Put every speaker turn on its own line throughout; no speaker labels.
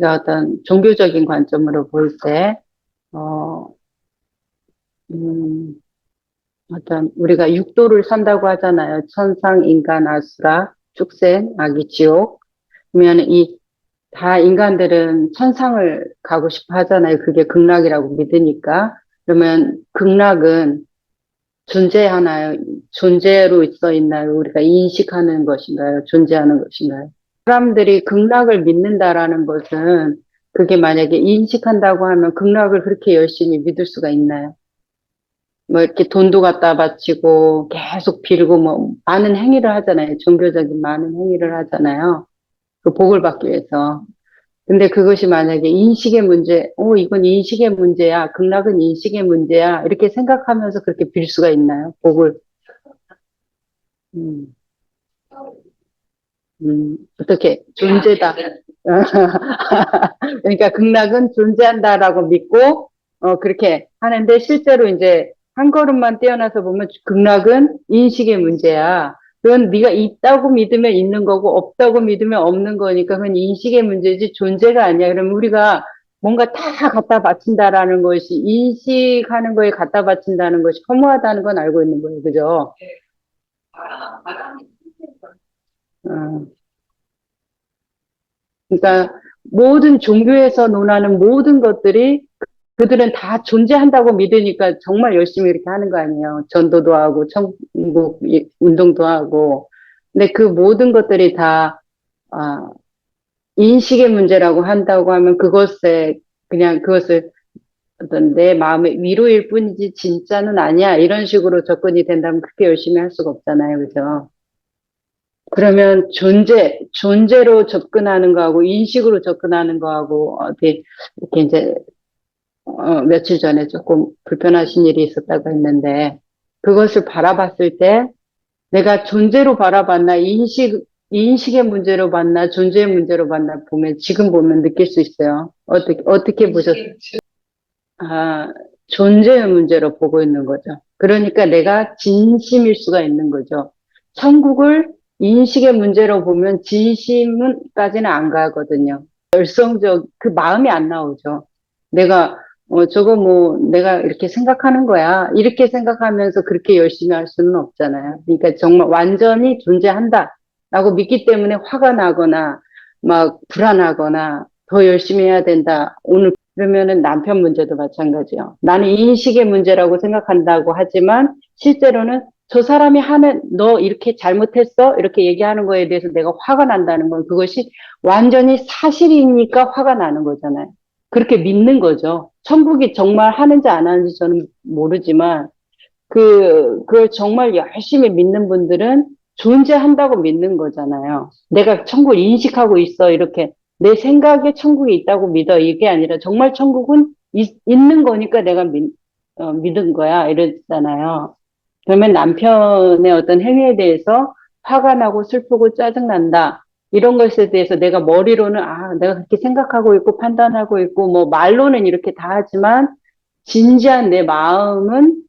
어떤 종교적인 관점으로 볼 때, 어, 음, 어떤 우리가 육도를 산다고 하잖아요. 천상, 인간, 아수라, 축생, 아기, 지옥. 그러면 이 다 인간들은 천상을 가고 싶어 하잖아요. 그게 극락이라고 믿으니까. 그러면 극락은 존재하나요? 존재로 있어 있나요? 우리가 인식하는 것인가요? 존재하는 것인가요? 사람들이 극락을 믿는다라는 것은 그게 만약에 인식한다고 하면 극락을 그렇게 열심히 믿을 수가 있나요? 뭐 이렇게 돈도 갖다 바치고 계속 빌고 뭐 많은 행위를 하잖아요. 종교적인 많은 행위를 하잖아요. 그 복을 받기 위해서. 근데 그것이 만약에 인식의 문제, 이건 인식의 문제야. 극락은 인식의 문제야. 이렇게 생각하면서 그렇게 빌 수가 있나요? 복을. 음, 어떻게, 존재다. 그러니까 극락은 존재한다라고 믿고, 그렇게 하는데 실제로 이제 한 걸음만 떼어나서 보면 극락은 인식의 문제야. 그건 네가 있다고 믿으면 있는 거고 없다고 믿으면 없는 거니까 그건 인식의 문제지 존재가 아니야. 그러면 우리가 뭔가 다 갖다 바친다라는 것이 인식하는 거에 갖다 바친다는 것이 허무하다는 건 알고 있는 거예요. 그죠? 어. 그러니까 모든 종교에서 논하는 모든 것들이 그들은 다 존재한다고 믿으니까 정말 열심히 이렇게 하는 거 아니에요. 전도도 하고 천국 운동도 하고. 근데 그 모든 것들이 다 아, 인식의 문제라고 한다고 하면 그것에 그냥 그것을 어떤 내 마음의 위로일 뿐이지 진짜는 아니야. 이런 식으로 접근이 된다면 그렇게 열심히 할 수가 없잖아요. 그죠? 그러면 존재로 접근하는 거하고 인식으로 접근하는 거하고 어떻게 이렇게 이제 며칠 전에 조금 불편하신 일이 있었다고 했는데 그것을 바라봤을 때 내가 존재로 바라봤나 인식의 문제로 봤나 존재의 문제로 봤나 보면 지금 보면 느낄 수 있어요. 어떻게 보셨어요? 아, 존재의 문제로 보고 있는 거죠. 그러니까 내가 진심일 수가 있는 거죠. 천국을 인식의 문제로 보면 진심은까지는 안 가거든요. 열성적, 그 마음이 안 나오죠. 내가, 저거 뭐, 내가 이렇게 생각하는 거야. 이렇게 생각하면서 그렇게 열심히 할 수는 없잖아요. 그러니까 정말 완전히 존재한다. 라고 믿기 때문에 화가 나거나, 막 불안하거나, 더 열심히 해야 된다. 오늘 그러면은 남편 문제도 마찬가지요. 나는 인식의 문제라고 생각한다고 하지만 실제로는 저 사람이 하는 너 이렇게 잘못했어? 이렇게 얘기하는 거에 대해서 내가 화가 난다는 건 그것이 완전히 사실이니까 화가 나는 거잖아요. 그렇게 믿는 거죠. 천국이 정말 하는지 안 하는지 저는 모르지만 그걸 정말 열심히 믿는 분들은 존재한다고 믿는 거잖아요. 내가 천국을 인식하고 있어. 이렇게 내 생각에 천국이 있다고 믿어. 이게 아니라 정말 천국은 있는 거니까 내가 믿은 거야. 이러잖아요. 그러면 남편의 어떤 행위에 대해서 화가 나고 슬프고 짜증난다. 이런 것에 대해서 내가 머리로는 내가 그렇게 생각하고 있고 판단하고 있고 뭐 말로는 이렇게 다 하지만 진지한 내 마음은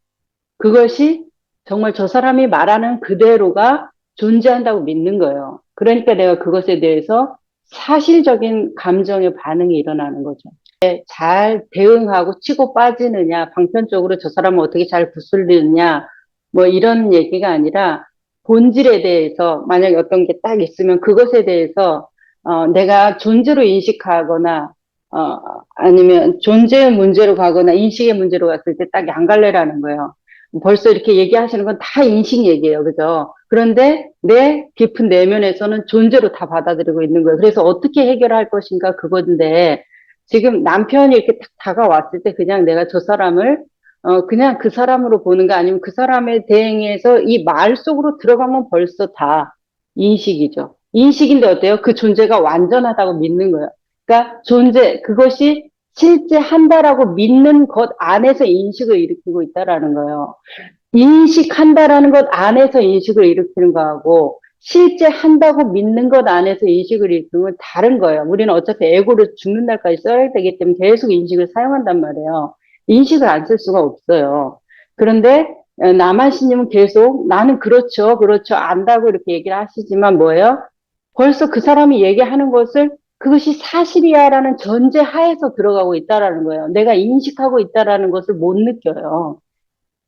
그것이 정말 저 사람이 말하는 그대로가 존재한다고 믿는 거예요. 그러니까 내가 그것에 대해서 사실적인 감정의 반응이 일어나는 거죠. 잘 대응하고 치고 빠지느냐, 방편적으로 저 사람을 어떻게 잘 부수느냐, 뭐 이런 얘기가 아니라 본질에 대해서 만약에 어떤 게 딱 있으면 그것에 대해서 내가 존재로 인식하거나 아니면 존재의 문제로 가거나 인식의 문제로 갔을 때 딱 양갈래라는 거예요. 벌써 이렇게 얘기하시는 건 다 인식 얘기예요. 그죠? 그런데 내 깊은 내면에서는 존재로 다 받아들이고 있는 거예요. 그래서 어떻게 해결할 것인가 그건데 지금 남편이 이렇게 딱 다가왔을 때 그냥 내가 저 사람을 그냥 그 사람으로 보는 거 아니면 그 사람에 대응해서 이 말 속으로 들어가면 벌써 다 인식이죠. 인식인데 어때요? 그 존재가 완전하다고 믿는 거예요. 그러니까 그것이 실제 한다라고 믿는 것 안에서 인식을 일으키고 있다라는 거예요. 인식한다라는 것 안에서 인식을 일으키는 거하고 실제 한다고 믿는 것 안에서 인식을 일으키는 건 다른 거예요. 우리는 어차피 에고를 죽는 날까지 써야 되기 때문에 계속 인식을 사용한단 말이에요. 인식을 안 쓸 수가 없어요. 그런데 남한신님은 계속 나는 그렇죠, 그렇죠, 안다고 이렇게 얘기를 하시지만 뭐예요? 벌써 그 사람이 얘기하는 것을 그것이 사실이야라는 전제 하에서 들어가고 있다라는 거예요. 내가 인식하고 있다라는 것을 못 느껴요.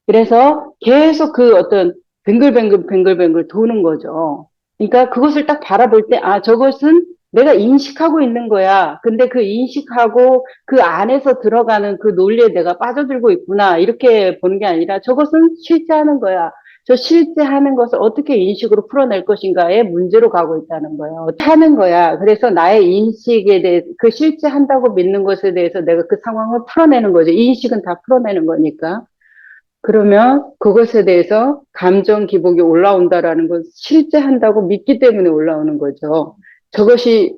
그래서 계속 그 어떤 뱅글뱅글 도는 거죠. 그러니까 그것을 딱 바라볼 때, 아, 저것은 내가 인식하고 있는 거야. 근데 그 인식하고 그 안에서 들어가는 그 논리에 내가 빠져들고 있구나. 이렇게 보는 게 아니라 저것은 실제 하는 거야. 저 실제 하는 것을 어떻게 인식으로 풀어낼 것인가에 문제로 가고 있다는 거예요. 어떻게 하는 거야. 그래서 나의 인식에 대해, 그 실제 한다고 믿는 것에 대해서 내가 그 상황을 풀어내는 거죠. 인식은 다 풀어내는 거니까. 그러면 그것에 대해서 감정 기복이 올라온다라는 건 실제 한다고 믿기 때문에 올라오는 거죠. 저것이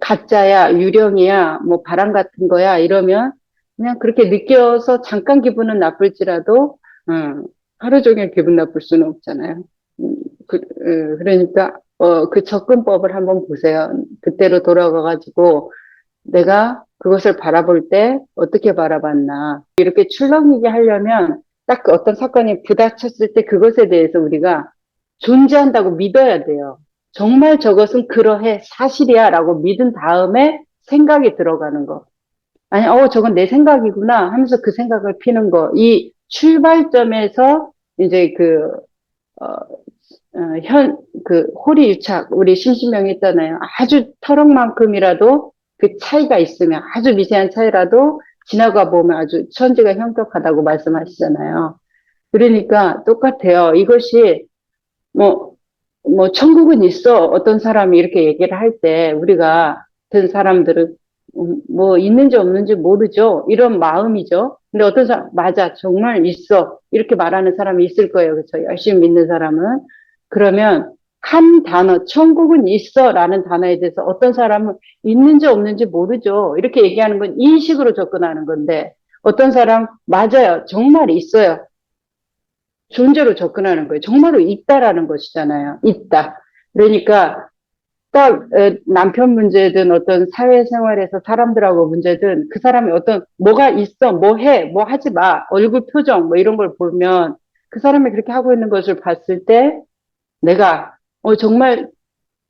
가짜야, 유령이야, 뭐 바람 같은 거야 이러면 그냥 그렇게 느껴서 잠깐 기분은 나쁠지라도 하루 종일 기분 나쁠 수는 없잖아요. 그러니까 그 접근법을 한번 보세요. 그때로 돌아가가지고 내가 그것을 바라볼 때 어떻게 바라봤나. 이렇게 출렁이게 하려면 딱 그 어떤 사건이 부닥쳤을 때 그것에 대해서 우리가 존재한다고 믿어야 돼요. 정말 저것은 그러해 사실이야 라고 믿은 다음에 생각이 들어가는 거. 아니, 저건 내 생각이구나 하면서 그 생각을 피는 거. 이 출발점에서 이제 어, 호리유착, 우리 심신명이 있잖아요. 아주 터럭만큼이라도 그 차이가 있으면, 아주 미세한 차이라도 지나가 보면 아주 천지가 형격하다고 말씀하시잖아요. 그러니까 똑같아요. 이것이, 뭐, 천국은 있어. 어떤 사람이 이렇게 얘기를 할 때, 우리가, 든 사람들은, 뭐, 있는지 없는지 모르죠. 이런 마음이죠. 근데 어떤 사람, 맞아. 정말 있어. 이렇게 말하는 사람이 있을 거예요. 그렇죠. 열심히 믿는 사람은. 그러면, 한 단어, 천국은 있어. 라는 단어에 대해서 어떤 사람은 있는지 없는지 모르죠. 이렇게 얘기하는 건 인식으로 접근하는 건데, 어떤 사람, 맞아요. 정말 있어요. 존재로 접근하는 거예요. 정말로 있다라는 것이잖아요. 있다. 그러니까 딱 남편 문제든 어떤 사회생활에서 사람들하고 문제든 그 사람이 어떤 뭐가 있어, 뭐 해, 뭐 하지 마, 얼굴 표정 뭐 이런 걸 보면 그 사람이 그렇게 하고 있는 것을 봤을 때 내가 정말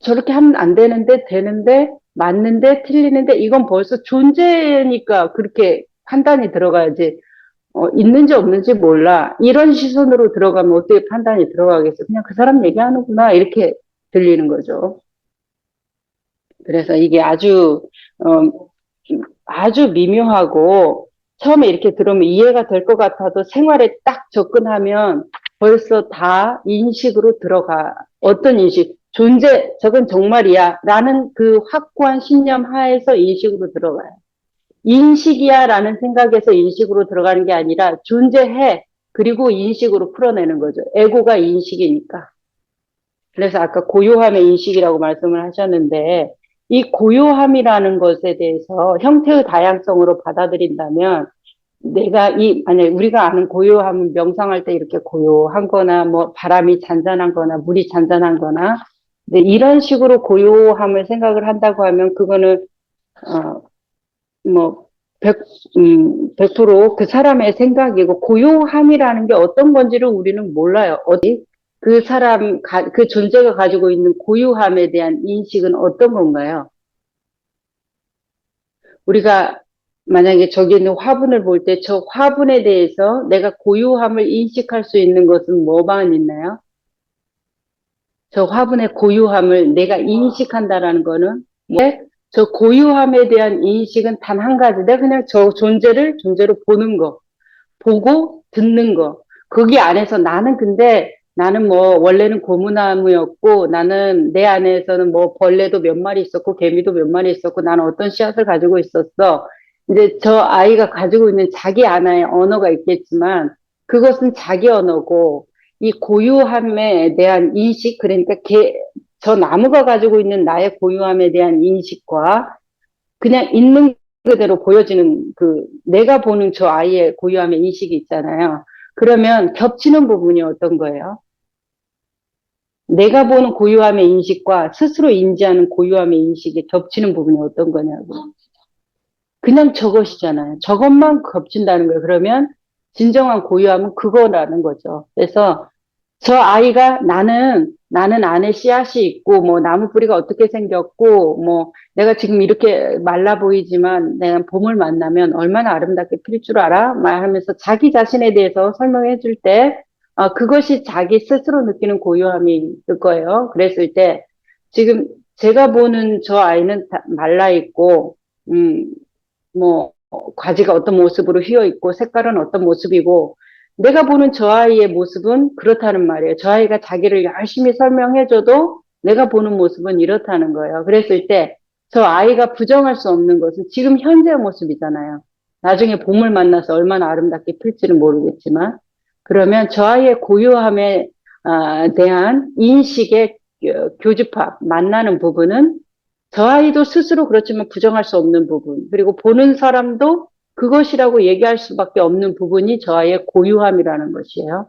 저렇게 하면 안 되는데 되는데 맞는데 틀리는데 이건 벌써 존재니까 그렇게 판단이 들어가야지. 있는지 없는지 몰라. 이런 시선으로 들어가면 어떻게 판단이 들어가겠어? 그냥 그 사람 얘기하는구나. 이렇게 들리는 거죠. 그래서 이게 어, 아주 미묘하고 처음에 이렇게 들으면 이해가 될 것 같아도 생활에 딱 접근하면 벌써 다 인식으로 들어가. 어떤 인식? 존재, 저건 정말이야. 라는 그 확고한 신념 하에서 인식으로 들어가요. 인식이야 라는 생각에서 인식으로 들어가는 게 아니라 존재해. 그리고 인식으로 풀어내는 거죠. 에고가 인식이니까. 그래서 아까 고요함의 인식이라고 말씀을 하셨는데 이 고요함이라는 것에 대해서 형태의 다양성으로 받아들인다면 만약에 우리가 아는 고요함은 명상할 때 이렇게 고요한 거나 뭐 바람이 잔잔한 거나 물이 잔잔한 거나 이런 식으로 고요함을 생각을 한다고 하면 그거는 어, 뭐, 100%그 사람의 생각이고, 고요함이라는 게 어떤 건지를 우리는 몰라요. 그 존재가 가지고 있는 고요함에 대한 인식은 어떤 건가요? 우리가 만약에 저기 있는 화분을 볼 때 저 화분에 대해서 내가 고요함을 인식할 수 있는 것은 뭐만 있나요? 저 화분의 고유함을 내가 인식한다라는 거는 저 고유함에 대한 인식은 단 한 가지. 내가 그냥 저 존재를 존재로 보는 거, 보고 듣는 거. 거기 안에서 나는 뭐 원래는 고무나무였고 나는 내 안에서는 뭐 벌레도 몇 마리 있었고 개미도 몇 마리 있었고 나는 어떤 씨앗을 가지고 있었어. 이제 저 아이가 가지고 있는 자기 안에 언어가 있겠지만 그것은 자기 언어고 이 고유함에 대한 인식 그러니까 저 나무가 가지고 있는 나의 고유함에 대한 인식과 그냥 있는 그대로 보여지는 내가 보는 저 아이의 고유함의 인식이 있잖아요. 그러면 겹치는 부분이 어떤 거예요? 내가 보는 고유함의 인식과 스스로 인지하는 고유함의 인식이 겹치는 부분이 어떤 거냐고. 그냥 저것이잖아요. 저것만 겹친다는 거예요. 그러면 진정한 고유함은 그거라는 거죠. 그래서 저 아이가 나는 안에 씨앗이 있고, 뭐, 나무 뿌리가 어떻게 생겼고, 뭐, 내가 지금 이렇게 말라 보이지만, 내가 봄을 만나면 얼마나 아름답게 필 줄 알아? 말하면서 자기 자신에 대해서 설명해 줄 때, 그것이 자기 스스로 느끼는 고요함이 있을 거예요. 그랬을 때, 지금 제가 보는 저 아이는 말라 있고, 음, 뭐, 가지가 어떤 모습으로 휘어 있고, 색깔은 어떤 모습이고, 내가 보는 저 아이의 모습은 그렇다는 말이에요. 저 아이가 자기를 열심히 설명해줘도 내가 보는 모습은 이렇다는 거예요. 그랬을 때, 저 아이가 부정할 수 없는 것은 지금 현재의 모습이잖아요. 나중에 봄을 만나서 얼마나 아름답게 필지는 모르겠지만, 그러면 저 아이의 고요함에 대한 인식의 교집합, 만나는 부분은 저 아이도 스스로 그렇지만 부정할 수 없는 부분, 그리고 보는 사람도 그것이라고 얘기할 수밖에 없는 부분이 저 아이의 고유함이라는 것이에요.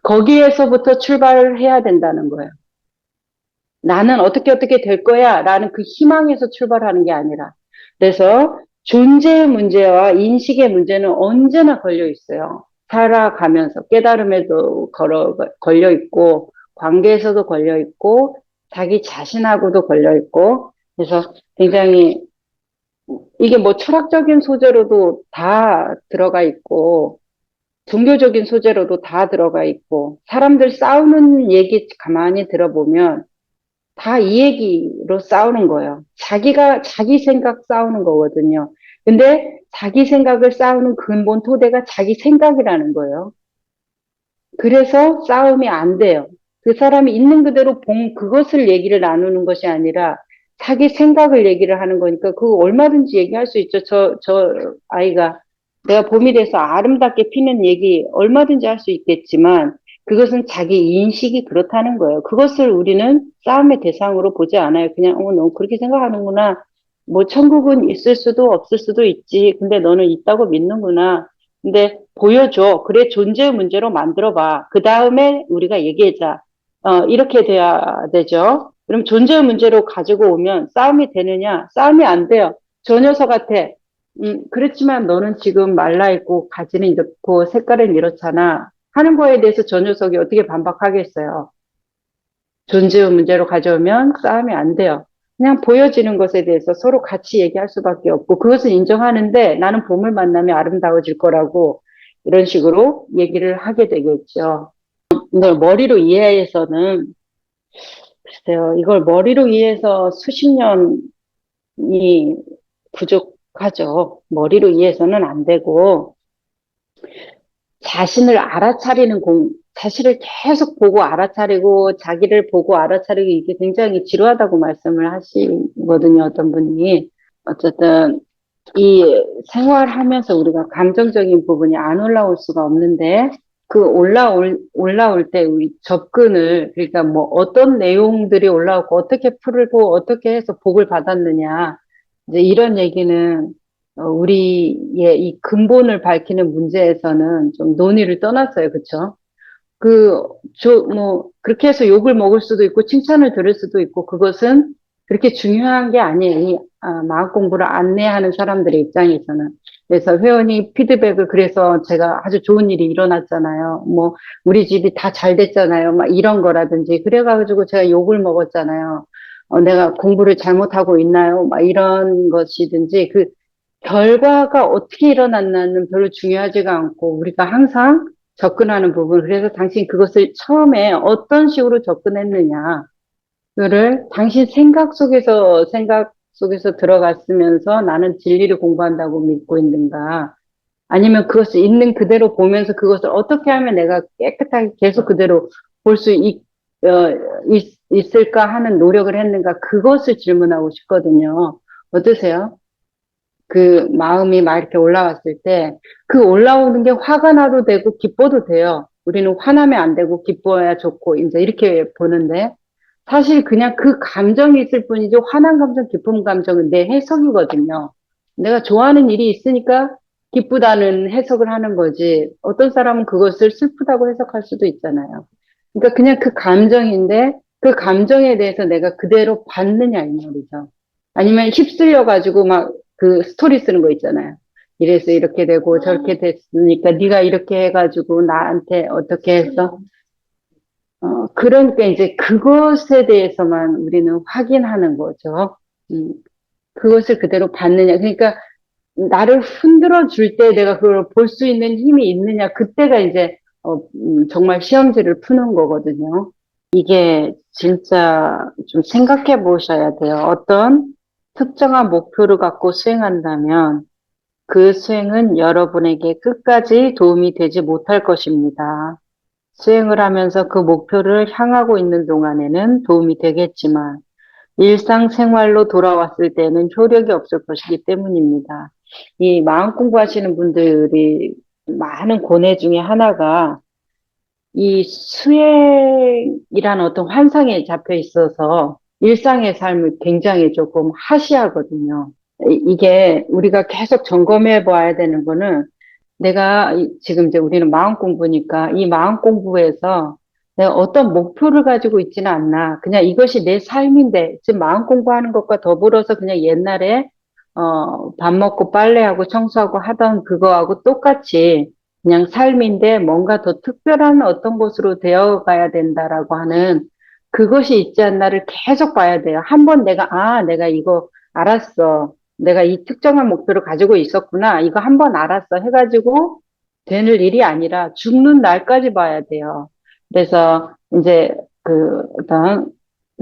거기에서부터 출발을 해야 된다는 거예요. 나는 어떻게 될 거야 라는 그 희망에서 출발하는 게 아니라. 그래서 존재의 문제와 인식의 문제는 언제나 걸려 있어요. 살아가면서 깨달음에도 걸려 있고, 관계에서도 걸려 있고, 자기 자신하고도 걸려 있고, 그래서 굉장히 이게 뭐 철학적인 소재로도 다 들어가 있고, 종교적인 소재로도 다 들어가 있고, 사람들 싸우는 얘기 가만히 들어보면 다 이 얘기로 싸우는 거예요. 자기 생각 싸우는 거거든요. 근데 자기 생각을 싸우는 근본 토대가 자기 생각이라는 거예요. 그래서 싸움이 안 돼요. 그 사람이 있는 그대로 본 그것을 얘기를 나누는 것이 아니라 자기 생각을 얘기를 하는 거니까 그거 얼마든지 얘기할 수 있죠. 저 아이가 내가 봄이 돼서 아름답게 피는 얘기 얼마든지 할 수 있겠지만 그것은 자기 인식이 그렇다는 거예요. 그것을 우리는 싸움의 대상으로 보지 않아요. 그냥, 너 그렇게 생각하는구나. 뭐, 천국은 있을 수도 없을 수도 있지. 근데 너는 있다고 믿는구나. 근데 보여줘. 그래, 존재의 문제로 만들어봐. 그 다음에 우리가 얘기하자. 이렇게 돼야 되죠. 그럼 존재의 문제로 가지고 오면 싸움이 되느냐? 싸움이 안 돼요. 저 녀석한테, 그렇지만 너는 지금 말라있고 가지는 이렇고 색깔은 이렇잖아. 하는 거에 대해서 저 녀석이 어떻게 반박하겠어요. 존재의 문제로 가져오면 싸움이 안 돼요. 그냥 보여지는 것에 대해서 서로 같이 얘기할 수밖에 없고 그것을 인정하는데 나는 봄을 만나면 아름다워질 거라고 이런 식으로 얘기를 하게 되겠죠. 이걸 머리로 이해해서는 글쎄요. 이걸 머리로 이해해서 수십 년이 부족하죠. 머리로 이해해서는 안 되고 자신을 알아차리는 자신을 계속 보고 알아차리고 자기를 보고 알아차리고 이게 굉장히 지루하다고 말씀을 하시거든요. 어떤 분이. 어쨌든 이 생활하면서 우리가 감정적인 부분이 안 올라올 수가 없는데 그 올라올 때 우리 접근을 그러니까 뭐 어떤 내용들이 올라오고 어떻게 풀고 어떻게 해서 복을 받았느냐 이제 이런 얘기는 우리의 이 근본을 밝히는 문제에서는 좀 논의를 떠났어요. 그쵸? 그렇게 해서 욕을 먹을 수도 있고, 칭찬을 들을 수도 있고, 그것은 그렇게 중요한 게 아니에요. 마음 공부를 안내하는 사람들의 입장에서는. 그래서 회원이 피드백을, 그래서 제가 아주 좋은 일이 일어났잖아요. 뭐, 우리 집이 다 잘 됐잖아요. 막 이런 거라든지. 그래가지고 제가 욕을 먹었잖아요. 내가 공부를 잘못하고 있나요? 막 이런 것이든지, 그 결과가 어떻게 일어났나는 별로 중요하지가 않고, 우리가 항상 접근하는 부분. 그래서 당신 그것을 처음에 어떤 식으로 접근했느냐. 그거를 당신 생각 속에서 들어갔으면서 나는 진리를 공부한다고 믿고 있는가. 아니면 그것을 있는 그대로 보면서 그것을 어떻게 하면 내가 깨끗하게 계속 그대로 볼 수 있을까 하는 노력을 했는가. 그것을 질문하고 싶거든요. 어떠세요? 그 마음이 막 이렇게 올라왔을 때 그 올라오는 게 화가 나도 되고 기뻐도 돼요. 우리는 화나면 안 되고 기뻐야 좋고 이제 이렇게 보는데 사실 그냥 그 감정이 있을 뿐이지 화난 감정, 기쁜 감정은 내 해석이거든요. 내가 좋아하는 일이 있으니까 기쁘다는 해석을 하는 거지. 어떤 사람은 그것을 슬프다고 해석할 수도 있잖아요. 그러니까 그냥 그 감정인데 그 감정에 대해서 내가 그대로 받느냐 이 말이죠. 아니면 휩쓸려 가지고 막 그 스토리 쓰는 거 있잖아요. 이래서 이렇게 되고 저렇게 됐으니까 네가 이렇게 해가지고 나한테 어떻게 해서 그러니까 이제 그것에 대해서만 우리는 확인하는 거죠. 음, 그것을 그대로 받느냐. 그러니까 나를 흔들어 줄 때 내가 그걸 볼 수 있는 힘이 있느냐. 그때가 이제, 정말 시험지를 푸는 거거든요. 이게 진짜 좀 생각해 보셔야 돼요. 어떤 특정한 목표를 갖고 수행한다면 그 수행은 여러분에게 끝까지 도움이 되지 못할 것입니다. 수행을 하면서 그 목표를 향하고 있는 동안에는 도움이 되겠지만 일상생활로 돌아왔을 때는 효력이 없을 것이기 때문입니다. 이 마음 공부하시는 분들이 많은 고뇌 중에 하나가 이 수행이라는 어떤 환상에 잡혀 있어서 일상의 삶을 굉장히 조금 하시하거든요. 이게 우리가 계속 점검해 봐야 되는 거는 내가 지금 이제 우리는 마음 공부니까 이 마음 공부에서 내가 어떤 목표를 가지고 있지는 않나. 그냥 이것이 내 삶인데 지금 마음 공부하는 것과 더불어서 그냥 옛날에 밥 먹고 빨래하고 청소하고 하던 그거하고 똑같이 그냥 삶인데 뭔가 더 특별한 어떤 것으로 되어 가야 된다라고 하는 그것이 있지 않나를 계속 봐야 돼요. 한번 내가 이거 알았어. 내가 이 특정한 목표를 가지고 있었구나. 이거 한번 알았어. 해가지고 되는 일이 아니라 죽는 날까지 봐야 돼요. 그래서 이제 그 어떤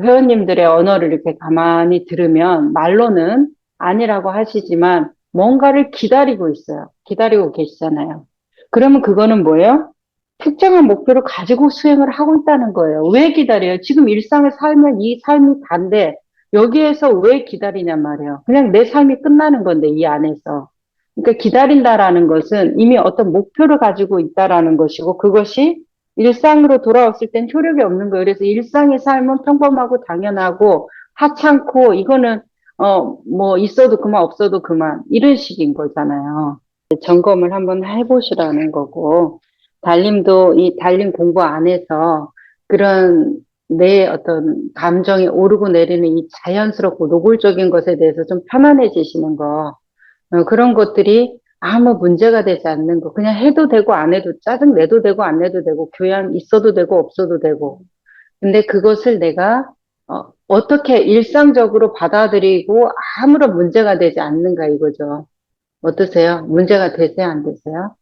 회원님들의 언어를 이렇게 가만히 들으면 말로는 아니라고 하시지만 뭔가를 기다리고 있어요. 기다리고 계시잖아요. 그러면 그거는 뭐예요? 특정한 목표를 가지고 수행을 하고 있다는 거예요. 왜 기다려요? 지금 일상을 살면 이 삶이 단데 여기에서 왜 기다리냔 말이에요. 그냥 내 삶이 끝나는 건데 이 안에서. 그러니까 기다린다라는 것은 이미 어떤 목표를 가지고 있다라는 것이고 그것이 일상으로 돌아왔을 땐 효력이 없는 거예요. 그래서 일상의 삶은 평범하고 당연하고 하찮고 이거는 뭐 있어도 그만 없어도 그만 이런 식인 거잖아요. 점검을 한번 해보시라는 거고 달림도 이 달림 공부 안에서 그런 내 어떤 감정이 오르고 내리는 이 자연스럽고 노골적인 것에 대해서 좀 편안해지시는 거 그런 것들이 아무 문제가 되지 않는 거. 그냥 해도 되고 안 해도 짜증 내도 되고 안 내도 되고 교양 있어도 되고 없어도 되고. 근데 그것을 내가 어떻게 일상적으로 받아들이고 아무런 문제가 되지 않는가 이거죠. 어떠세요? 문제가 되세요? 안 되세요?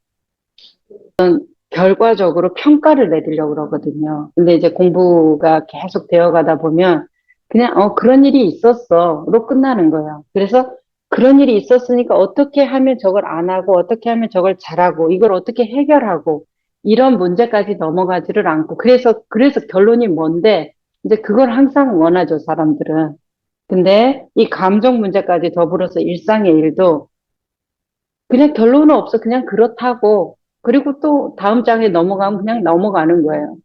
결과적으로 평가를 내리려고 그러거든요. 근데 이제 공부가 계속 되어 가다 보면 그냥 그런 일이 있었어로 끝나는 거예요. 그래서 그런 일이 있었으니까 어떻게 하면 저걸 안 하고 어떻게 하면 저걸 잘하고 이걸 어떻게 해결하고 이런 문제까지 넘어가지를 않고 그래서 결론이 뭔데 이제 그걸 항상 원하죠, 사람들은. 근데 이 감정 문제까지 더불어서 일상의 일도 그냥 결론은 없어. 그냥 그렇다고. 그리고 또 다음 장에 넘어가면 그냥 넘어가는 거예요.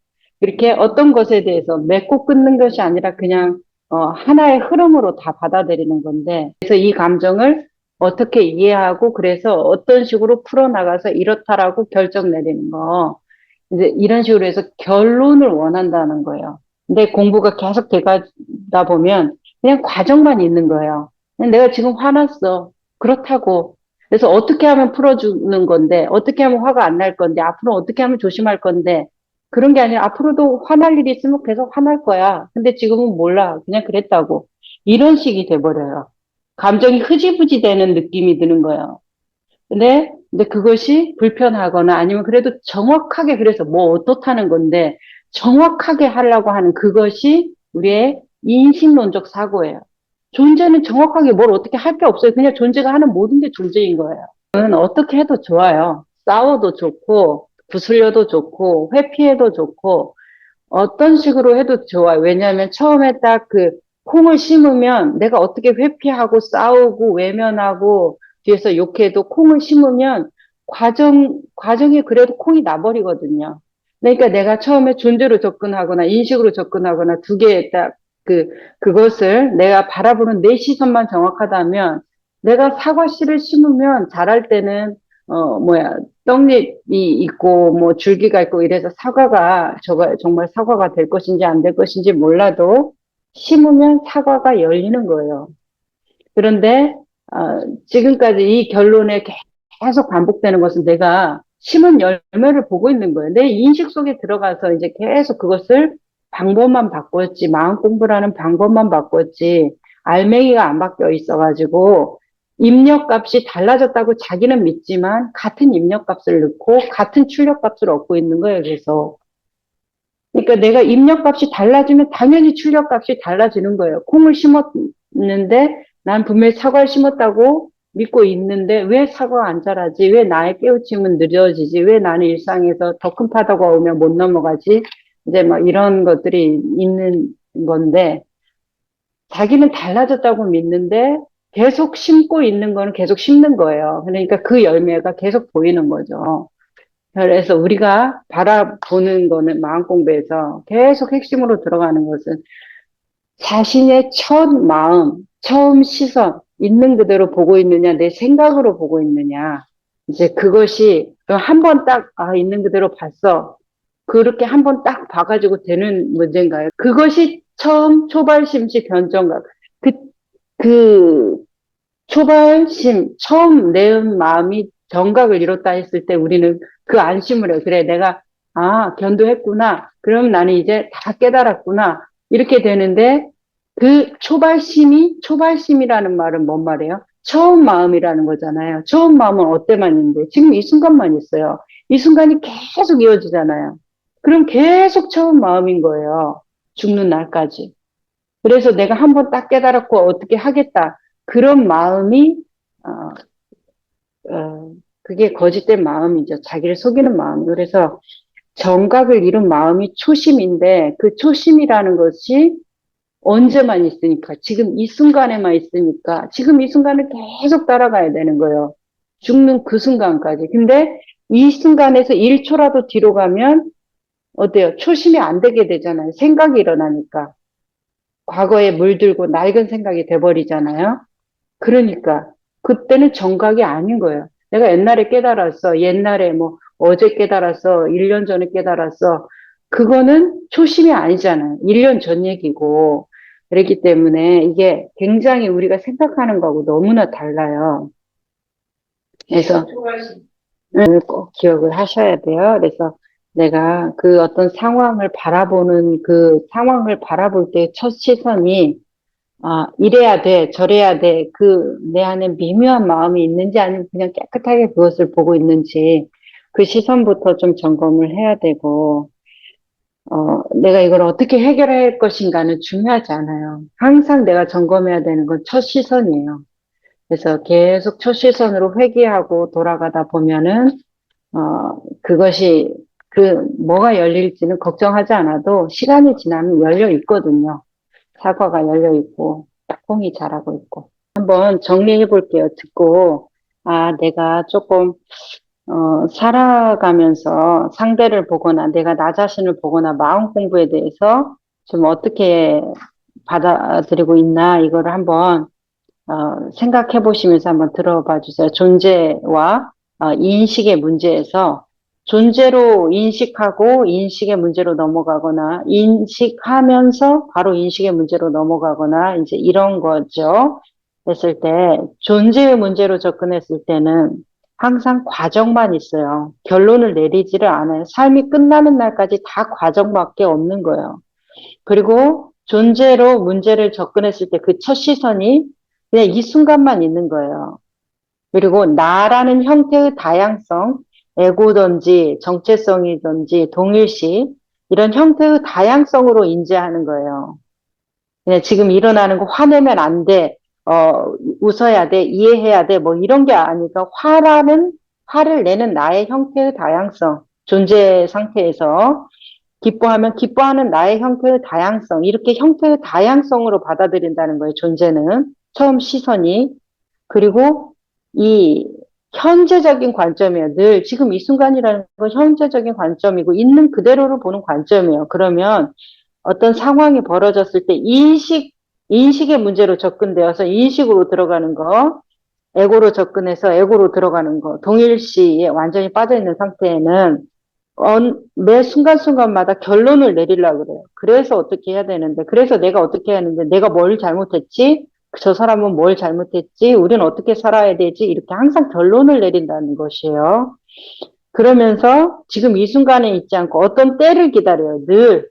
이렇게 어떤 것에 대해서 맺고 끊는 것이 아니라 그냥 하나의 흐름으로 다 받아들이는 건데 그래서 이 감정을 어떻게 이해하고 그래서 어떤 식으로 풀어나가서 이렇다라고 결정 내리는 거. 이제 이런 식으로 해서 결론을 원한다는 거예요. 근데 공부가 계속 되다 보면 그냥 과정만 있는 거예요. 그냥 내가 지금 화났어. 그렇다고. 그래서 어떻게 하면 풀어주는 건데, 어떻게 하면 화가 안 날 건데, 앞으로 어떻게 하면 조심할 건데, 그런 게 아니라 앞으로도 화날 일이 있으면 계속 화날 거야. 근데 지금은 몰라. 그냥 그랬다고. 이런 식이 돼버려요. 감정이 흐지부지 되는 느낌이 드는 거예요. 근데 그것이 불편하거나 아니면 그래도 정확하게 그래서 뭐 어떻다는 건데 정확하게 하려고 하는 그것이 우리의 인식론적 사고예요. 존재는 정확하게 뭘 어떻게 할 게 없어요. 그냥 존재가 하는 모든 게 존재인 거예요. 저는 어떻게 해도 좋아요. 싸워도 좋고, 구슬려도 좋고, 회피해도 좋고, 어떤 식으로 해도 좋아요. 왜냐하면 처음에 딱 그 콩을 심으면 내가 어떻게 회피하고 싸우고 외면하고 뒤에서 욕해도 콩을 심으면 과정이 그래도 콩이 나버리거든요. 그러니까 내가 처음에 존재로 접근하거나 인식으로 접근하거나 두 개의 딱 그것을 내가 바라보는 내 시선만 정확하다면 내가 사과 씨를 심으면 자랄 때는 떡잎이 있고 뭐 줄기가 있고 이래서 사과가 저가 정말 사과가 될 것인지 안 될 것인지 몰라도 심으면 사과가 열리는 거예요. 그런데 지금까지 이 결론에 계속 반복되는 것은 내가 심은 열매를 보고 있는 거예요. 내 인식 속에 들어가서 이제 계속 그것을 방법만 바꿨지, 마음 공부라는 방법만 바꿨지, 알맹이가 안 바뀌어 있어가지고, 입력값이 달라졌다고 자기는 믿지만, 같은 입력값을 넣고, 같은 출력값을 얻고 있는 거예요, 그래서. 그러니까 내가 입력값이 달라지면 당연히 출력값이 달라지는 거예요. 콩을 심었는데, 난 분명히 사과를 심었다고 믿고 있는데, 왜 사과가 안 자라지? 왜 나의 깨우침은 늦어지지? 왜 나는 일상에서 더 큰 파도가 오면 못 넘어가지? 이제 막 이런 것들이 있는 건데, 자기는 달라졌다고 믿는데, 계속 심고 있는 거는 계속 심는 거예요. 그러니까 그 열매가 계속 보이는 거죠. 그래서 우리가 바라보는 거는 마음 공부에서 계속 핵심으로 들어가는 것은 자신의 첫 마음, 처음 시선, 있는 그대로 보고 있느냐, 내 생각으로 보고 있느냐. 이제 그것이 한 번 딱, 아, 있는 그대로 봤어. 그렇게 한 번 딱 봐가지고 되는 문제인가요? 그것이 처음 초발심식 견정각. 그, 그 초발심, 처음 내 마음이 정각을 이뤘다 했을 때 우리는 그 안심을 해요. 그래, 내가, 아, 견도했구나. 그럼 나는 이제 다 깨달았구나. 이렇게 되는데, 그 초발심이라는 말은 뭔 말이에요? 처음 마음이라는 거잖아요. 처음 마음은 어때만 있는데, 지금 이 순간만 있어요. 이 순간이 계속 이어지잖아요. 그럼 계속 처음 마음인 거예요. 죽는 날까지. 그래서 내가 한번 딱 깨달았고 어떻게 하겠다. 그런 마음이, 어, 그게 거짓된 마음이죠. 자기를 속이는 마음. 그래서 정각을 잃은 마음이 초심인데 그 초심이라는 것이 언제만 있으니까, 지금 이 순간에만 있으니까, 지금 이 순간을 계속 따라가야 되는 거예요. 죽는 그 순간까지. 근데 이 순간에서 1초라도 뒤로 가면 어때요? 초심이 안 되게 되잖아요. 생각이 일어나니까. 과거에 물들고 낡은 생각이 돼버리잖아요. 그러니까 그때는 정각이 아닌 거예요. 내가 옛날에 깨달았어. 옛날에 뭐 어제 깨달았어. 1년 전에 깨달았어. 그거는 초심이 아니잖아요. 1년 전 얘기고. 그렇기 때문에 이게 굉장히 우리가 생각하는 거하고 너무나 달라요. 그래서 꼭 기억을 하셔야 돼요. 그래서 내가 그 어떤 상황을 바라보는 그 상황을 바라볼 때 첫 시선이 아, 이래야 돼, 저래야 돼. 내 안에 미묘한 마음이 있는지 아니면 그냥 깨끗하게 그것을 보고 있는지 그 시선부터 좀 점검을 해야 되고, 내가 이걸 어떻게 해결할 것인가는 중요하지 않아요. 항상 내가 점검해야 되는 건 첫 시선이에요. 그래서 계속 첫 시선으로 회귀하고 돌아가다 보면은, 그것이, 뭐가 열릴지는 걱정하지 않아도 시간이 지나면 열려 있거든요. 사과가 열려 있고, 콩이 자라고 있고. 한번 정리해 볼게요. 듣고, 아, 내가 조금, 살아가면서 상대를 보거나 내가 나 자신을 보거나 마음 공부에 대해서 좀 어떻게 받아들이고 있나, 이거를 한번 생각해 보시면서 한번 들어봐 주세요. 존재와 인식의 문제에서 존재로 인식하고 인식의 문제로 넘어가거나 인식하면서 바로 인식의 문제로 넘어가거나 이제 이런 거죠. 했을 때 존재의 문제로 접근했을 때는 항상 과정만 있어요. 결론을 내리지를 않아요. 삶이 끝나는 날까지 다 과정밖에 없는 거예요. 그리고 존재로 문제를 접근했을 때 그 첫 시선이 그냥 이 순간만 있는 거예요. 그리고 나라는 형태의 다양성, 에고든지 정체성이든지 동일시 이런 형태의 다양성으로 인지하는 거예요. 그냥 지금 일어나는 거 화내면 안 돼, 웃어야 돼, 이해해야 돼, 뭐 이런 게 아니라 화를 내는 나의 형태의 다양성, 존재 상태에서 기뻐하면 기뻐하는 나의 형태의 다양성, 이렇게 형태의 다양성으로 받아들인다는 거예요, 존재는. 처음 시선이. 그리고 이 현재적인 관점이에요. 늘 지금 이 순간이라는 건 현재적인 관점이고 있는 그대로를 보는 관점이에요. 그러면 어떤 상황이 벌어졌을 때 인식의 문제로 접근되어서 인식으로 들어가는 거, 에고로 접근해서 에고로 들어가는 거, 동일시에 완전히 빠져있는 상태에는 매 순간순간마다 결론을 내리려고 그래요. 그래서 어떻게 해야 되는데, 그래서 내가 어떻게 해야 하는데, 내가 뭘 잘못했지? 저 사람은 뭘 잘못했지? 우리는 어떻게 살아야 되지? 이렇게 항상 결론을 내린다는 것이에요. 그러면서 지금 이 순간에 있지 않고 어떤 때를 기다려요. 늘.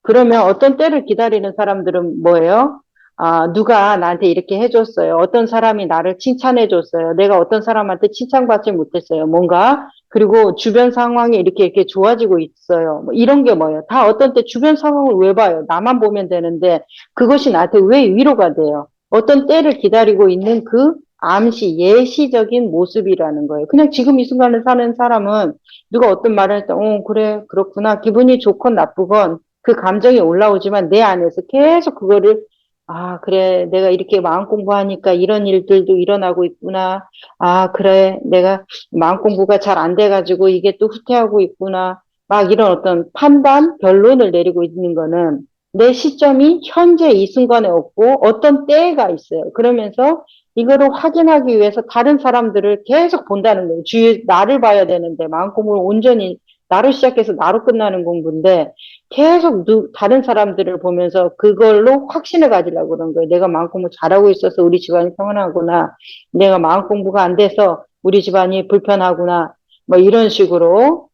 그러면 어떤 때를 기다리는 사람들은 뭐예요? 아, 누가 나한테 이렇게 해줬어요. 어떤 사람이 나를 칭찬해줬어요. 내가 어떤 사람한테 칭찬받지 못했어요. 뭔가. 그리고 주변 상황이 이렇게 좋아지고 있어요. 뭐 이런 게 뭐예요? 다 어떤 때 주변 상황을 왜 봐요? 나만 보면 되는데 그것이 나한테 왜 위로가 돼요? 어떤 때를 기다리고 있는 그 암시, 예시적인 모습이라는 거예요. 그냥 지금 이 순간을 사는 사람은 누가 어떤 말을 했다, 그래, 그렇구나. 기분이 좋건 나쁘건 그 감정이 올라오지만 내 안에서 계속 그거를 아, 그래. 내가 이렇게 마음 공부하니까 이런 일들도 일어나고 있구나. 아, 그래. 내가 마음 공부가 잘 안 돼가지고 이게 또 후퇴하고 있구나. 막 이런 어떤 판단, 결론을 내리고 있는 거는 내 시점이 현재 이 순간에 없고 어떤 때가 있어요. 그러면서 이거를 확인하기 위해서 다른 사람들을 계속 본다는 거예요. 주위, 나를 봐야 되는데 마음 공부를 온전히 나로 시작해서 나로 끝나는 공부인데 계속 다른 사람들을 보면서 그걸로 확신을 가지려고 그런 거예요. 내가 마음 공부 잘하고 있어서 우리 집안이 평안하구나. 내가 마음 공부가 안 돼서 우리 집안이 불편하구나. 뭐 이런 식으로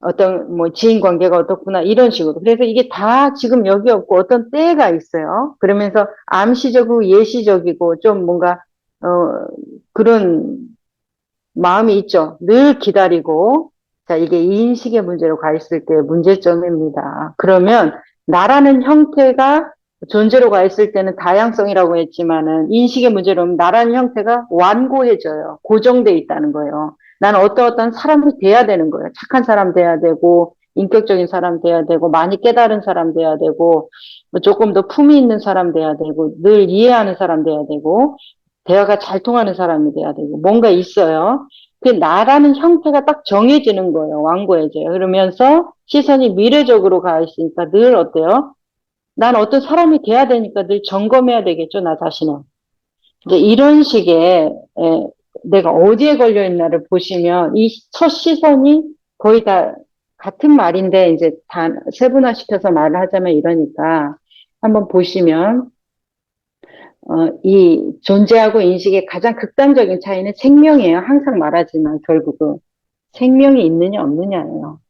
어떤 뭐 지인 관계가 어떻구나 이런 식으로. 그래서 이게 다 지금 여기 없고 어떤 때가 있어요. 그러면서 암시적이고 예시적이고 좀 뭔가 그런 마음이 있죠. 늘 기다리고. 자, 이게 인식의 문제로 가 있을 때의 문제점입니다. 그러면 나라는 형태가 존재로 가 있을 때는 다양성이라고 했지만은 인식의 문제로 나라는 형태가 완고해져요. 고정돼 있다는 거예요. 나는 어떤 사람이 돼야 되는 거예요. 착한 사람 돼야 되고, 인격적인 사람 돼야 되고, 많이 깨달은 사람 돼야 되고, 뭐 조금 더 품위 있는 사람 돼야 되고, 늘 이해하는 사람 돼야 되고, 대화가 잘 통하는 사람이 돼야 되고, 뭔가 있어요. 그 나라는 형태가 딱 정해지는 거예요. 완고해져요. 그러면서 시선이 미래적으로 가 있으니까 늘 어때요? 난 어떤 사람이 돼야 되니까 늘 점검해야 되겠죠, 나 자신을. 이제 이런 식의, 내가 어디에 걸려 있나를 보시면 이 첫 시선이 거의 다 같은 말인데 이제 세분화시켜서 말을 하자면 이러니까 한번 보시면 이 존재하고 인식의 가장 극단적인 차이는 생명이에요. 항상 말하지만 결국은 생명이 있느냐 없느냐예요.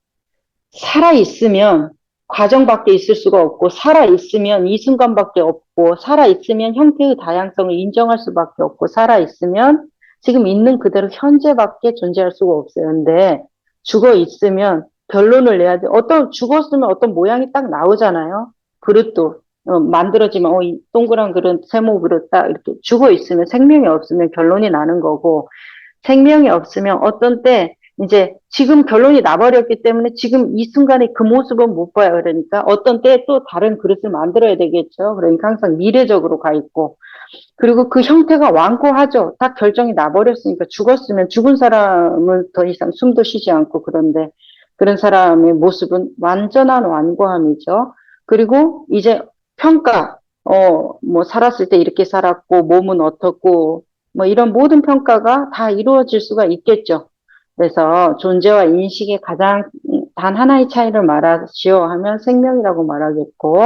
살아있으면 과정밖에 있을 수가 없고 살아있으면 이 순간밖에 없고 살아있으면 형태의 다양성을 인정할 수밖에 없고 살아있으면 지금 있는 그대로 현재밖에 존재할 수가 없어요. 근데 죽어있으면 결론을 내야 돼. 죽었으면 어떤 모양이 딱 나오잖아요. 그릇도 만들어지면 이 동그란 그릇, 세모 그릇 딱 이렇게 죽어있으면 생명이 없으면 결론이 나는 거고 생명이 없으면 어떤 때 이제 지금 결론이 나버렸기 때문에 지금 이 순간에 그 모습은 못 봐요. 그러니까 어떤 때 또 다른 그릇을 만들어야 되겠죠. 그러니까 항상 미래적으로 가 있고 그리고 그 형태가 완고하죠. 딱 결정이 나버렸으니까 죽었으면 죽은 사람은 더 이상 숨도 쉬지 않고 그런데 그런 사람의 모습은 완전한 완고함이죠. 그리고 이제 평가, 뭐 살았을 때 이렇게 살았고 몸은 어떻고 뭐 이런 모든 평가가 다 이루어질 수가 있겠죠. 그래서 존재와 인식의 가장 단 하나의 차이를 말하시오 하면 생명이라고 말하겠고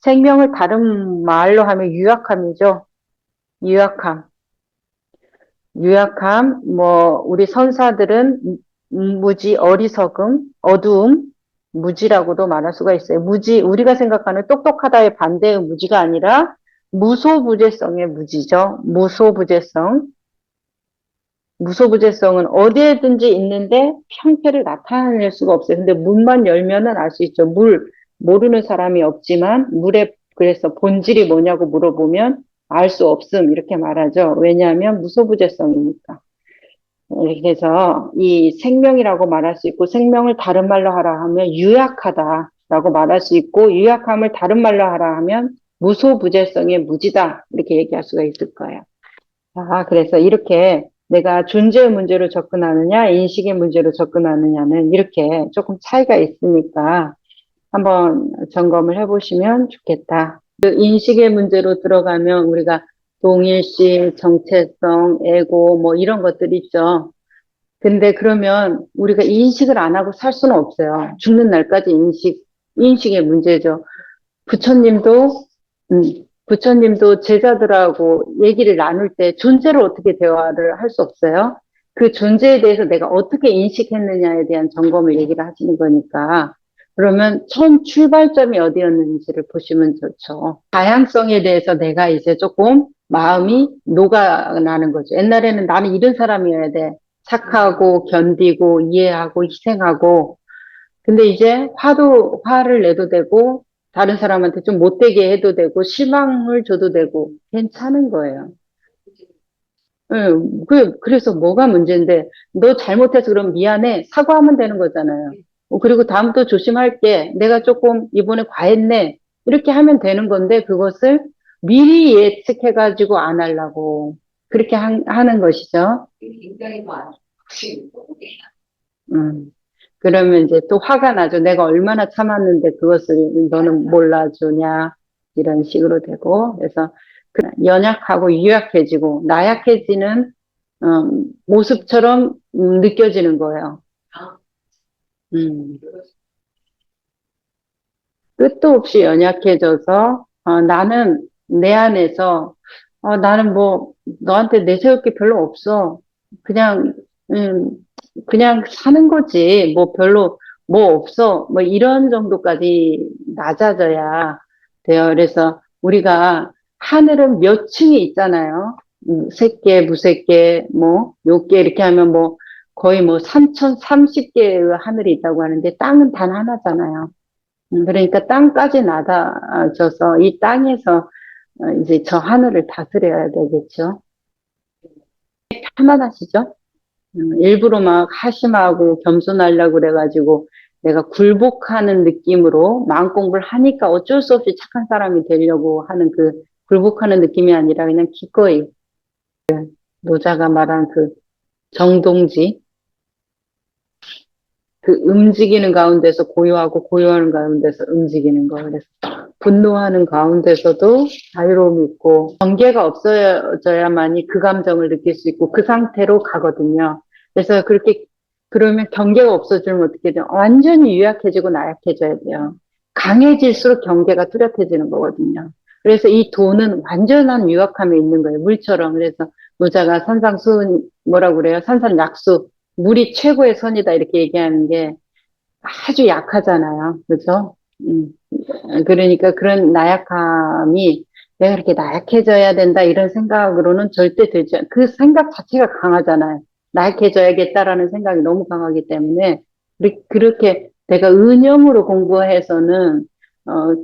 생명을 다른 말로 하면 유약함이죠. 유약함. 유약함, 뭐, 우리 선사들은 무지, 어리석음, 어두움, 무지라고도 말할 수가 있어요. 무지, 우리가 생각하는 똑똑하다의 반대의 무지가 아니라 무소부재성의 무지죠. 무소부재성. 무소부재성은 어디에든지 있는데 형태를 나타낼 수가 없어요. 근데 문만 열면은 알 수 있죠. 모르는 사람이 없지만 물에 그래서 본질이 뭐냐고 물어보면 알 수 없음 이렇게 말하죠. 왜냐하면 무소부재성이니까. 그래서 이 생명이라고 말할 수 있고 생명을 다른 말로 하라 하면 유약하다라고 말할 수 있고 유약함을 다른 말로 하라 하면 무소부재성의 무지다 이렇게 얘기할 수가 있을 거예요. 아, 그래서 이렇게 내가 존재의 문제로 접근하느냐, 인식의 문제로 접근하느냐는 이렇게 조금 차이가 있으니까 한번 점검을 해보시면 좋겠다. 그 인식의 문제로 들어가면 우리가 동일시, 정체성, 에고 뭐 이런 것들이 있죠. 근데 그러면 우리가 인식을 안 하고 살 수는 없어요. 죽는 날까지 인식의 문제죠. 부처님도, 음, 부처님도 제자들하고 얘기를 나눌 때 존재를 어떻게 대화를 할 수 없어요? 그 존재에 대해서 내가 어떻게 인식했느냐에 대한 점검을 얘기를 하시는 거니까. 그러면 처음 출발점이 어디였는지를 보시면 좋죠. 다양성에 대해서 내가 이제 조금 마음이 녹아나는 거죠. 옛날에는 나는 이런 사람이어야 돼. 착하고, 견디고, 이해하고, 희생하고. 근데 이제 화를 내도 되고, 다른 사람한테 좀 못되게 해도 되고, 실망을 줘도 되고, 괜찮은 거예요. 응, 그래서 뭐가 문제인데, 너 잘못해서 그럼 미안해. 사과하면 되는 거잖아요. 그리고 다음부터 조심할게. 내가 조금 이번에 과했네. 이렇게 하면 되는 건데, 그것을 미리 예측해가지고 안 하려고. 그렇게 하는 것이죠. 굉장히 많아. 그러면 이제 또 화가 나죠. 내가 얼마나 참았는데 그것을 너는 몰라주냐. 이런 식으로 되고. 그래서 연약하고 유약해지고 나약해지는 모습처럼 느껴지는 거예요. 음. 끝도 없이 연약해져서 나는 내 안에서 나는 뭐 너한테 내세울 게 별로 없어. 그냥 음, 그냥 사는 거지. 뭐 별로 뭐 없어. 뭐 이런 정도까지 낮아져야 돼요. 그래서 우리가 하늘은 몇 층이 있잖아요. 세 개, 무세 개, 뭐, 요 개 이렇게 하면 뭐 거의 뭐 3030개의 하늘이 있다고 하는데 땅은 단 하나잖아요. 그러니까 땅까지 낮아져서 이 땅에서 이제 저 하늘을 다스려야 되겠죠. 편안하시죠? 일부러 막 하심하고 겸손하려고 그래가지고 내가 굴복하는 느낌으로 마음 공부를 하니까 어쩔 수 없이 착한 사람이 되려고 하는 그 굴복하는 느낌이 아니라 그냥 기꺼이 노자가 말한 그 정동지 그 움직이는 가운데서 고요하고 고요하는 가운데서 움직이는 거. 그래서 분노하는 가운데서도 자유로움이 있고 경계가 없어져야만이 그 감정을 느낄 수 있고 그 상태로 가거든요. 그래서 그렇게 그러면 경계가 없어지면 어떻게 돼요? 완전히 유약해지고 나약해져야 돼요. 강해질수록 경계가 뚜렷해지는 거거든요. 그래서 이 도는 완전한 유약함에 있는 거예요. 물처럼. 그래서 노자가 산상수훈 뭐라고 그래요? 산산약수. 물이 최고의 선이다 이렇게 얘기하는 게 아주 약하잖아요. 그죠? 음. 그러니까 그런 나약함이 내가 이렇게 나약해져야 된다 이런 생각으로는 절대 되지 그 생각 자체가 강하잖아요. 나약해져야겠다라는 생각이 너무 강하기 때문에 그렇게 내가 은영으로 공부해서는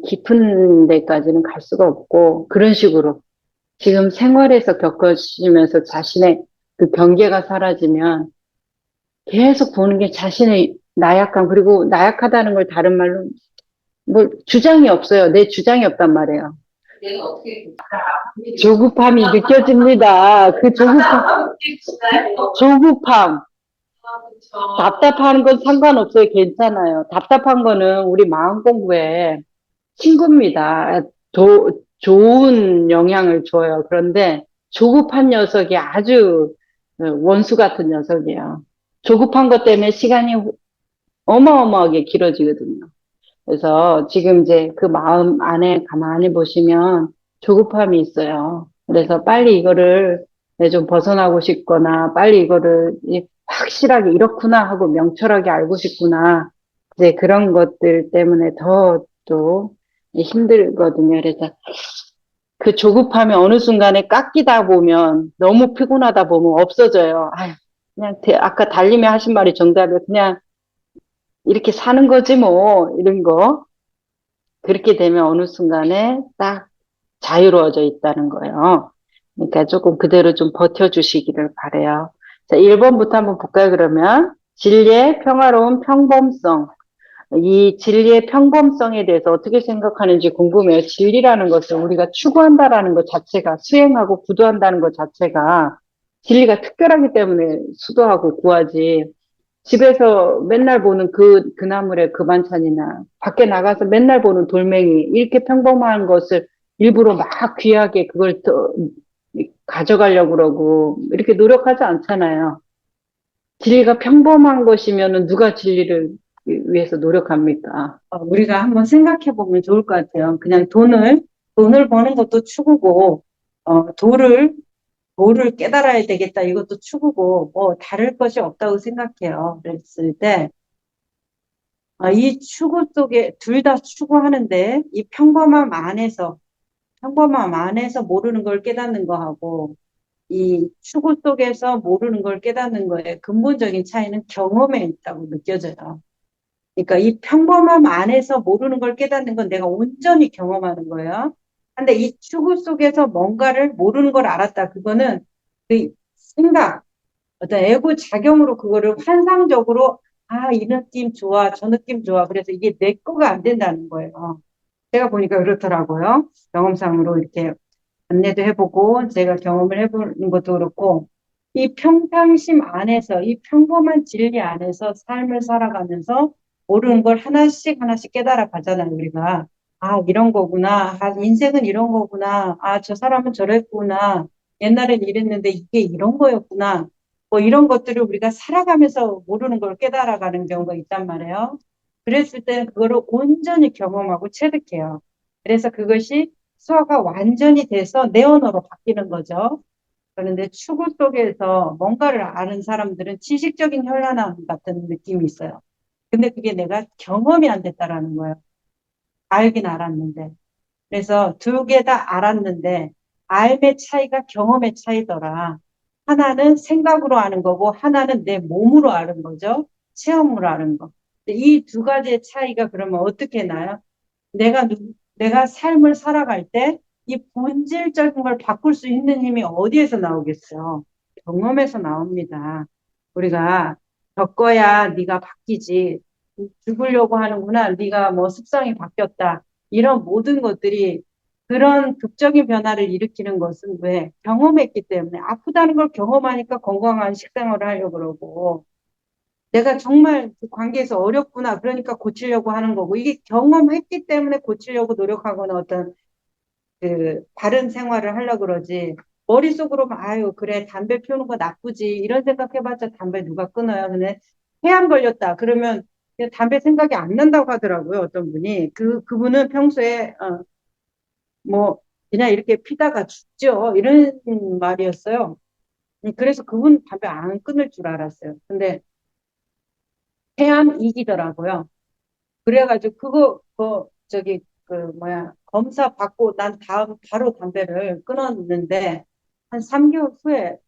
깊은 데까지는 갈 수가 없고 그런 식으로 지금 생활에서 겪으시면서 자신의 그 경계가 사라지면 계속 보는 게 자신의 나약함, 그리고 나약하다는 걸 다른 말로, 뭐, 주장이 없어요. 내 주장이 없단 말이에요. 조급함이 느껴집니다. 그 조급함. 답답한 건 상관없어요. 괜찮아요. 답답한 거는 우리 마음 공부에 친구입니다. 좋은 영향을 줘요. 그런데 조급한 녀석이 아주 원수 같은 녀석이에요. 조급한 것 때문에 시간이 어마어마하게 길어지거든요. 그래서 지금 이제 그 마음 안에 가만히 보시면 조급함이 있어요. 그래서 빨리 이거를 좀 벗어나고 싶거나 빨리 이거를 확실하게 이렇구나 하고 명철하게 알고 싶구나. 이제 그런 것들 때문에 더 또 힘들거든요. 그래서 그 조급함이 어느 순간에 깎이다 보면 너무 피곤하다 보면 없어져요. 아휴, 그냥 아까 달님이 하신 말이 정답이에요. 그냥 이렇게 사는 거지 뭐 이런 거 그렇게 되면 어느 순간에 딱 자유로워져 있다는 거예요. 그러니까 조금 그대로 좀 버텨주시기를 바래요. 자, 1번부터 한번 볼까요, 그러면? 진리의 평화로운 평범성. 이 진리의 평범성에 대해서 어떻게 생각하는지 궁금해요. 진리라는 것을 우리가 추구한다라는 것 자체가, 수행하고 구도한다는 것 자체가 진리가 특별하기 때문에 수도하고 구하지. 집에서 맨날 보는 그 나물의 그 반찬이나 밖에 나가서 맨날 보는 돌멩이 이렇게 평범한 것을 일부러 막 귀하게 그걸 더 가져가려고 그러고 이렇게 노력하지 않잖아요. 진리가 평범한 것이면은 누가 진리를 위해서 노력합니까?
우리가 한번 생각해 보면 좋을 것 같아요. 그냥 돈을 버는 것도 추구고, 어, 도를, 도를 깨달아야 되겠다. 이것도 추구고, 뭐, 다를 것이 없다고 생각해요. 그랬을 때, 이 추구 속에 둘 다 추구하는데 이 평범함 안에서 모르는 걸 깨닫는 거하고 이 추구 속에서 모르는 걸 깨닫는 거에 근본적인 차이는 경험에 있다고 느껴져요. 그러니까 이 평범함 안에서 모르는 걸 깨닫는 건 내가 온전히 경험하는 거예요. 근데 이 추구 속에서 뭔가를 모르는 걸 알았다. 그거는 그 생각, 어떤 에고 작용으로 그거를 환상적으로 이 느낌 좋아, 저 느낌 좋아. 그래서 이게 내 거가 안 된다는 거예요. 제가 보니까 그렇더라고요. 경험상으로 이렇게 안내도 해보고 제가 경험을 해보는 것도 그렇고 이 평상심 안에서 이 평범한 진리 안에서 삶을 살아가면서 모르는 걸 하나씩 하나씩 깨달아 가잖아요. 우리가 이런 거구나. 인생은 이런 거구나. 저 사람은 저랬구나. 옛날엔 이랬는데 이게 이런 거였구나. 뭐 이런 것들을 우리가 살아가면서 모르는 걸 깨달아가는 경우가 있단 말이에요. 그랬을 때는 그거를 온전히 경험하고 체득해요. 그래서 그것이 수화가 완전히 돼서 내 언어로 바뀌는 거죠. 그런데 추구 속에서 뭔가를 아는 사람들은 지식적인 현란함 같은 느낌이 있어요. 근데 그게 내가 경험이 안 됐다라는 거예요. 알긴 알았는데. 그래서 두 개 다 알았는데 알의 차이가 경험의 차이더라. 하나는 생각으로 아는 거고 하나는 내 몸으로 아는 거죠. 체험으로 아는 거. 이 두 가지의 차이가 그러면 어떻게 나요? 내가 삶을 살아갈 때 이 본질적인 걸 바꿀 수 있는 힘이 어디에서 나오겠어요? 경험에서 나옵니다. 우리가 겪어야 네가 바뀌지. 죽으려고 하는구나. 네가 뭐 습성이 바뀌었다. 이런 모든 것들이 그런 극적인 변화를 일으키는 것은 왜? 경험했기 때문에 아프다는 걸 경험하니까 건강한 식생활을 하려고 그러고 내가 정말 그 관계에서 어렵구나. 그러니까 고치려고 하는 거고, 이게 경험했기 때문에 고치려고 노력하거나 어떤 그 바른 생활을 하려고 그러지. 머릿속으로 막, 아유, 그래, 담배 피우는 거 나쁘지. 이런 생각해봤자 담배 누가 끊어요. 근데 폐암 걸렸다. 그러면 그냥 담배 생각이 안 난다고 하더라고요. 어떤 분이. 그분은 평소에, 뭐, 그냥 이렇게 피다가 죽죠. 이런 말이었어요. 그래서 그분 담배 안 끊을 줄 알았어요. 근데 폐암 이기더라고요. 그래가지고 검사 받고 난 다음 바로 담배를 끊었는데 한 3개월 후에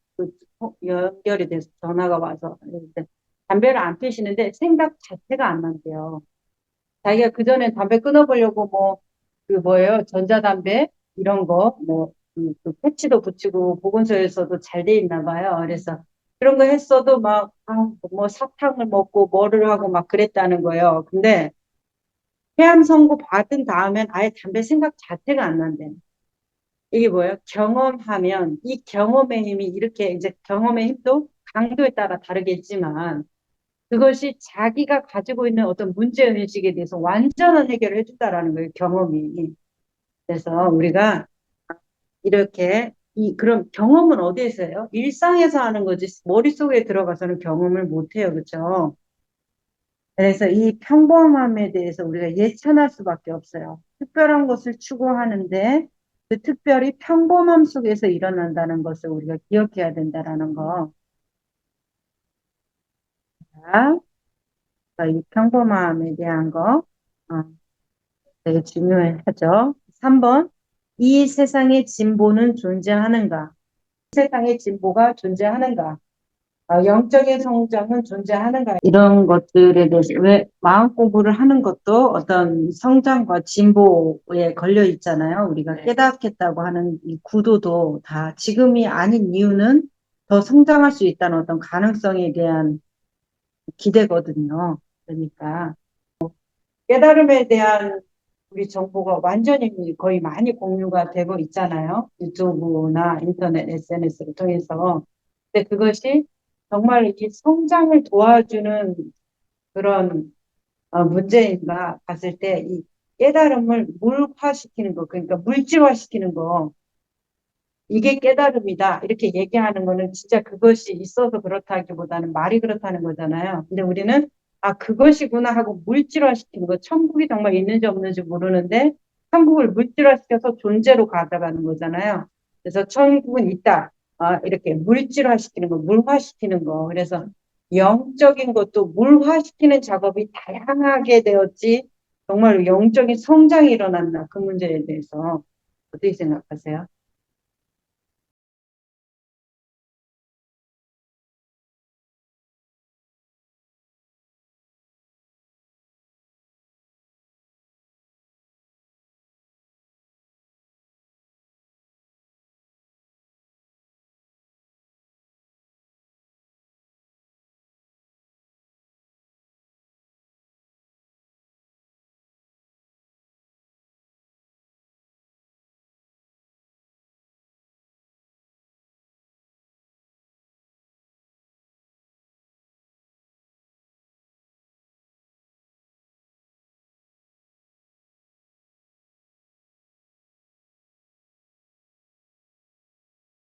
연결이 돼서 전화가 와서 이제 담배를 안 피시는데 생각 자체가 안 난대요. 자기가 그전엔 담배 끊어보려고 전자담배 이런 거 그 패치도 붙이고 보건소에서도 잘 돼 있나 봐요. 그래서 그런 거 했어도 뭐 사탕을 먹고 뭐를 하고 막 그랬다는 거예요. 근데 폐암 선고 받은 다음엔 아예 담배 생각 자체가 안 난대. 이게 뭐예요? 경험하면 이 경험의 힘이 이렇게 이제 경험의 힘도 강도에 따라 다르겠지만 그것이 자기가 가지고 있는 어떤 문제의식에 대해서 완전한 해결을 해준다라는 거예요. 경험이. 그래서 우리가 이렇게 그럼 경험은 어디에서 해요? 일상에서 하는 거지 머릿속에 들어가서는 경험을 못 해요. 그렇죠? 그래서 이 평범함에 대해서 우리가 예찬할 수밖에 없어요. 특별한 것을 추구하는데 그 특별히 평범함 속에서 일어난다는 것을 우리가 기억해야 된다는 거. 자, 이 평범함에 대한 거 되게 중요하죠. 3번, 이 세상에 진보는 존재하는가? 세상에 진보가 존재하는가? 영적인 성장은 존재하는가? 이런 것들에 대해서 왜 마음 공부를 하는 것도 어떤 성장과 진보에 걸려 있잖아요. 우리가 깨닫겠다고 하는 이 구도도 다 지금이 아닌 이유는 더 성장할 수 있다는 어떤 가능성에 대한 기대거든요. 그러니까 깨달음에 대한 우리 정보가 완전히 거의 많이 공유가 되고 있잖아요. 유튜브나 인터넷 SNS를 통해서. 근데 그것이 정말 이 성장을 도와주는 그런 문제인가 봤을 때 이 깨달음을 물화시키는 거, 그러니까 물질화시키는 거, 이게 깨달음이다. 이렇게 얘기하는 거는 진짜 그것이 있어서 그렇다기보다는 말이 그렇다는 거잖아요. 근데 우리는 그것이구나 하고 물질화시키는 거, 천국이 정말 있는지 없는지 모르는데 천국을 물질화시켜서 존재로 가져가는 거잖아요. 그래서 천국은 있다. 이렇게 물질화시키는 거, 물화시키는 거. 그래서 영적인 것도 물화시키는 작업이 다양하게 되었지, 정말 영적인 성장이 일어났나, 그 문제에 대해서 어떻게 생각하세요?